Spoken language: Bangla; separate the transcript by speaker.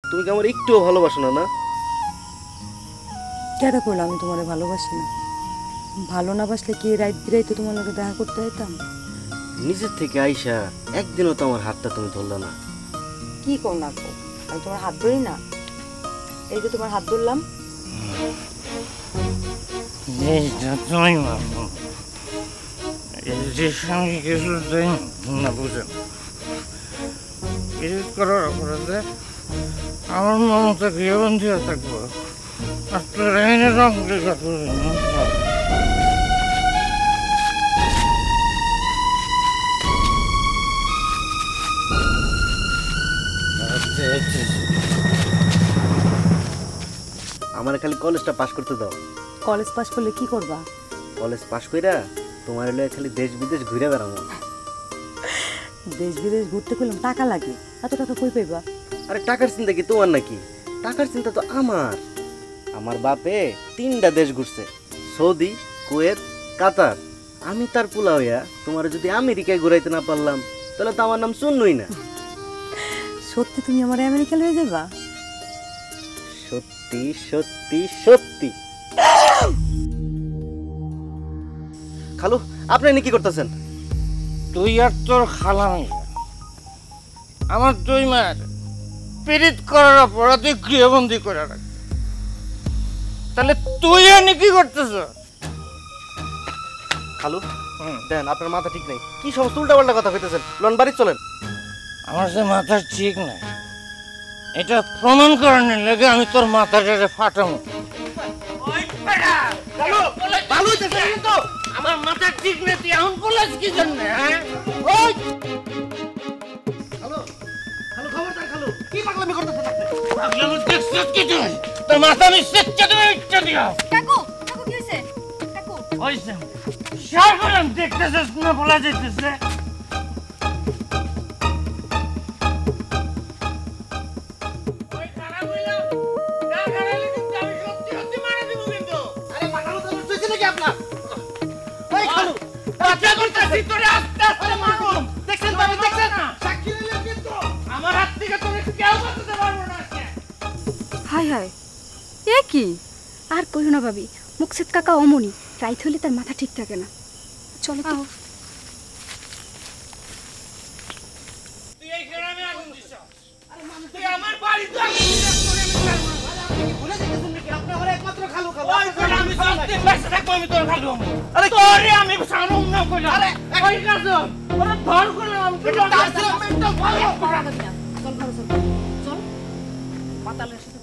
Speaker 1: তুমি কি আমার একটুও ভালোবাসো না? না
Speaker 2: কেটা করলাম আমি তোমার ভালোবাসি না? ভালো না বাসলে কি রাত বিরাইতে তোমার লোকে দেখা করতে যেতাম?
Speaker 1: নিজের থেকে আইসা একদিনও তো আমার হাতটা তুমি ধরলো না।
Speaker 2: কি কর না গো, আমি তোমার হাত ধরি না? এই যে তোমার হাত ধরলাম।
Speaker 3: তুমি মানো স্বামী কিছু না বুঝেন বিশেষ করার অপরাধে আমার মমতা গৃহবন্ধী হয়ে থাকবো আর তোর এনে রং রেখা করে
Speaker 1: আমার খালি কলেজটা পাশ করতে দাও।
Speaker 2: কলেজ পাস করলে কি করবা?
Speaker 1: কলেজ পাশ কইরা তোমার হলে খালি দেশ বিদেশ ঘুরে বেড়াবো।
Speaker 2: দেশ বিদেশ ঘুরতে করলাম টাকা লাগে, এত টাকা কই পাইবা?
Speaker 1: আরে টাকার চিন্তা কি তোমার নাকি? টাকার চিন্তা তো আমার। আমার বাপে 3টা দেশ ঘুরছে, সৌদি, কুয়েত, কাতার। আমি তার পোলা হইয়া তোমার যদি আমেরিকায় ঘুরাইতে না পারলাম তাহলে তো আমার নাম শুনলই না।
Speaker 2: সত্যি তুমি আমার আমেরিকা লয়ে যাবা?
Speaker 1: সত্যি সত্যি সত্যি। খালু আপনি এনে কি করতেছেন?
Speaker 3: তুই আর তোর খালামি আমার দুই মায়ের পীড়িত করার অপরাধে গৃহবন্দী করে রাখ, তাহলে তুই এনে কি করতেছ?
Speaker 1: খালু দেন, আপনার মাথা ঠিক নেই। কি সমস্ত উল্টাপাল্টা কথা কইতেছেন? লন বাড়ি চলেন।
Speaker 3: আমার যে মাথা ঠিক নাই এটা প্রমাণ করানোর লেগে আমি তোর মাথাটারে ফাটামো। আমার মাথা ঠিক নেই, তুই এখন বলেছ কি জন্য? তোর মাথা আমি সেচ্ছা দেবে ইচ্ছা দিয়া।
Speaker 4: কাকু কাকু কি হইছে? কাকু
Speaker 3: হইছে শার করলাম, দেখতেছিস না বলা যাইতেছে।
Speaker 4: হাই হাই, এ কি? আর কইও না ভাবি, মুকসেদ কাকা অমনি রাইত হইলে তার মাথা ঠিক থাকে না। চলো তো।
Speaker 2: পাতালের সাথে